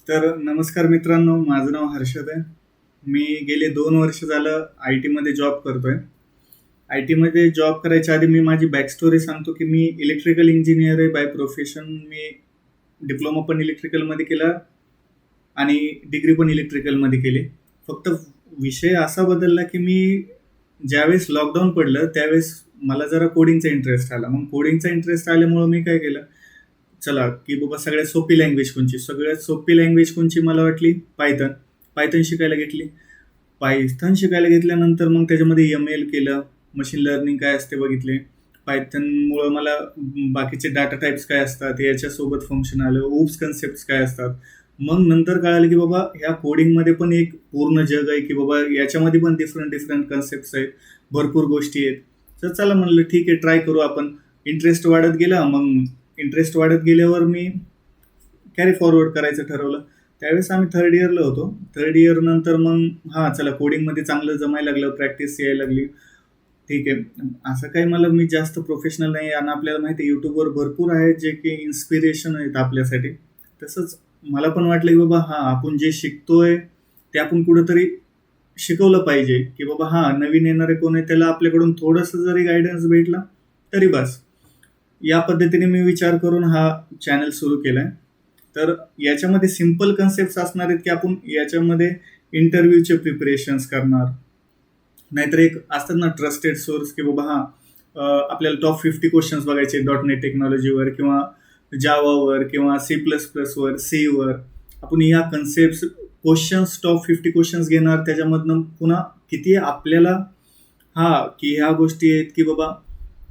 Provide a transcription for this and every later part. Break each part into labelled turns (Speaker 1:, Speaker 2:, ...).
Speaker 1: तर नमस्कार मित्रांनो, माझं नाव हर्षद आहे. मी गेले 2 वर्ष झालं आय टीमध्ये जॉब करतोय. आय टीमध्ये जॉब करायच्या आधी मी माझी बॅक स्टोरी सांगतो, की मी इलेक्ट्रिकल इंजिनियर आहे बाय प्रोफेशन. मी डिप्लोमा पण इलेक्ट्रिकलमध्ये केला आणि डिग्री पण इलेक्ट्रिकलमध्ये केली. फक्त विषय असा बदलला, की मी ज्यावेळेस लॉकडाऊन पडलं त्यावेळेस मला जरा कोडिंगचा इंटरेस्ट आला. मग कोडिंगचा इंटरेस्ट आल्यामुळं मी काय केलं, चला की बाबा सगळ्यात सोपी लँग्वेज कोणची? सगळ्यात सोपी लँग्वेज कोणची मला वाटली पायथन. पायथन शिकायला घेतली. पायथन शिकायला घेतल्यानंतर मग त्याच्यामध्ये एम-एल केलं, मशीन लर्निंग काय असते बघितले. पायथनमुळं मला बाकीचे डाटा टाइप्स काय असतात, याच्यासोबत फंक्शन आलं, ओप्स कन्सेप्ट काय असतात. मग नंतर कळालं की बाबा ह्या कोडिंगमध्ये पण एक पूर्ण जग आहे, की बाबा याच्यामध्ये पण डिफरंट डिफरंट कन्सेप्ट्स आहेत, भरपूर गोष्टी आहेत. तर चला म्हणलं ठीक आहे, ट्राय करू आपण. इंटरेस्ट वाढत गेला. मग इंटरेस्ट वाढत गेल्यावर मी कॅरी फॉरवर्ड करायचं ठरवलं. त्यावेळेस आम्ही थर्ड इयरला होतो. थर्ड इयर नंतर मग चला कोडिंगमध्ये चांगलं जमायला लागलं, प्रॅक्टिस यायला लागली. ठीक आहे. असं काही मी जास्त प्रोफेशनल नाही आणि आपल्याला माहिती आहे यूट्यूबवर भरपूर आहेत जे की इन्स्पिरेशन आहेत आपल्यासाठी. तसंच मला पण वाटलं की बाबा आपण जे शिकतोय ते आपण कुठंतरी शिकवलं पाहिजे, की बाबा नवीन येणारे कोण आहे त्याला आपल्याकडून थोडंसं जरी गायडन्स भेटला तरी बस. या पद्धतीने मी विचार करून हा चॅनल सुरू केलाय. तर याच्यामध्ये सिंपल कन्सेप्ट असणार आहेत, की आपण याच्यामध्ये इंटरव्ह्यूचे प्रिपरेशन्स करणार. नाहीतर एक असतात ना ट्रस्टेड सोर्स, की बाबा आपल्याला टॉप 50 क्वेश्चन्स बघायचे .NET टेक्नॉलॉजीवर किंवा जावावर किंवा C++ वर, सीवर. आपण या कन्सेप्ट क्वेश्चन्स टॉप 50 क्वेश्चन्स घेणार. त्याच्यामधनं पुन्हा किती आपल्याला की ह्या गोष्टी आहेत, की बाबा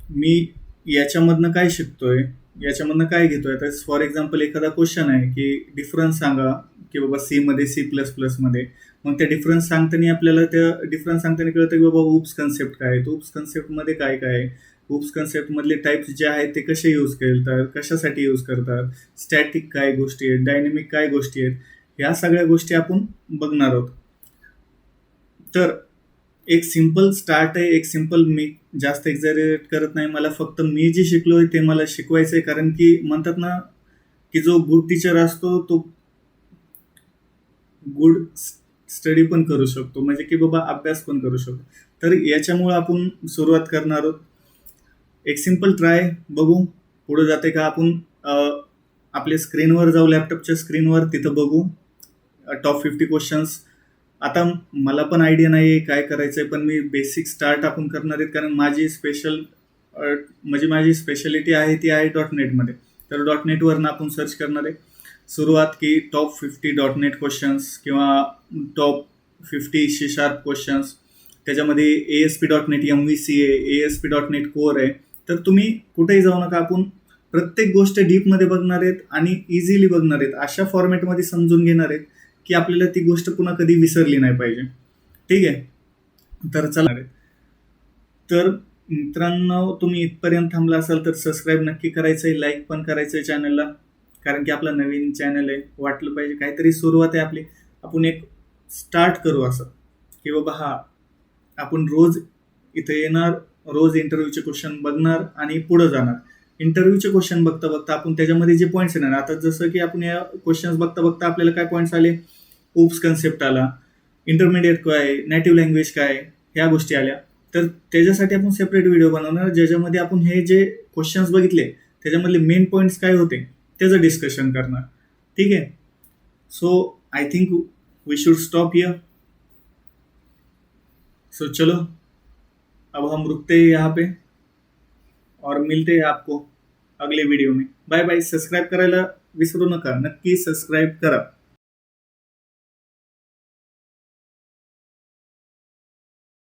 Speaker 1: मी याच्यामधनं काय शिकतोय, याच्यामधनं काय घेतोय. तर फॉर एक्झाम्पल एखादा क्वेश्चन आहे, की डिफरन्स सांगा, की बाबा सीमध्ये C++मध्ये. मग त्या डिफरन्स सांगताना आपल्याला कळतं, की बाबा उप्स कन्सेप्ट काय आहेत, उप्स कन्सेप्टमध्ये काय काय आहे, उप्स कन्सेप्टमधले टाईप्स जे आहेत ते कसे यूज करतात, कशासाठी यूज करतात, स्टॅटिक काय गोष्टी आहेत, डायनेमिक काय गोष्टी आहेत, ह्या सगळ्या गोष्टी आपण बघणार आहोत. तर एक सिंपल स्टार्ट आहे, एक सिंपल. मी जास्त एक्झॅजरेट करत नाही. मला फक्त मी जे शिकलोय ते मला शिकवायचं आहे. कारण की म्हणतात ना, की जो गुड टीचर असतो तो गुड स्टडी पण करू शकतो, म्हणजे की बाबा अभ्यास पण करू शकतो. तर याच्यामुळे आपण सुरुवात करणार आहोत. एक सिंपल ट्राय बघू पुढे जाते का. आपण आपल्या स्क्रीनवर जाऊ, लॅपटॉपच्या स्क्रीनवर, तिथं बघू टॉप 50 क्वेश्चन्स. आता मला पण आयडिया नाही काय करायचंय, पण मी बेसिक स्टार्ट आपण करणार आहेत. कारण माझी स्पेशालिटी आहे ती आहे .NETमध्ये. तर .NETवरनं आपण सर्च करणार आहे. सुरुवात की टॉप 50 .NET क्वेश्चन्स किंवा टॉप 50 C# क्वेश्चन्स. त्याच्यामध्ये ASP.NET MVC आहे, ASP.NET कोर आहे. तर तुम्ही कुठेही जाऊ नका. आपण प्रत्येक गोष्ट डीपमध्ये बघणार आहेत आणि इझिली बघणार आहेत. अशा फॉर्मॅटमध्ये समजून घेणार आहेत की आपल्याला ती गोष्ट पुन्हा कधी विसरली नाही पाहिजे. ठीक आहे. तर चला. तर मित्रांनो, तुम्ही इथपर्यंत थांबला असाल तर सबस्क्राईब नक्की करायचं आहे, लाईक पण करायचं आहे चॅनलला. कारण की आपला नवीन चॅनल आहे, वाटलं पाहिजे काहीतरी सुरुवात आहे आपली. आपण एक स्टार्ट करू असं, की बाबा आपण रोज इथे येणार, रोज इंटरव्ह्यूचे क्वेश्चन बघणार आणि पुढे जाणार. इंटरव्ह्यूचे क्वेश्चन बघता बघता आपण त्याच्यामध्ये जे पॉईंट्स येणार. आता जसं की आपण या क्वेश्चन्स बघता बघता आपल्याला काय पॉईंट्स आले, ओप्स कन्सेप्ट आला, इंटरमिडिएट काय, नेटिव्ह लँग्वेज काय, ह्या गोष्टी आल्या. तर त्याच्यासाठी आपण सेपरेट व्हिडिओ बनवणार, ज्याच्यामध्ये आपण हे जे क्वेश्चन्स बघितले त्याच्यामधले मेन पॉईंट्स काय होते त्याचं डिस्कशन करणार. ठीक आहे. So I think we should stop here. So चलो, अब हम रुकते हैं यहाँ पे और मिलते हैं आपको अगले वीडियो में. Bye bye. सबस्क्राईब करायला विसरू नका, नक्की सबस्क्राईब करा.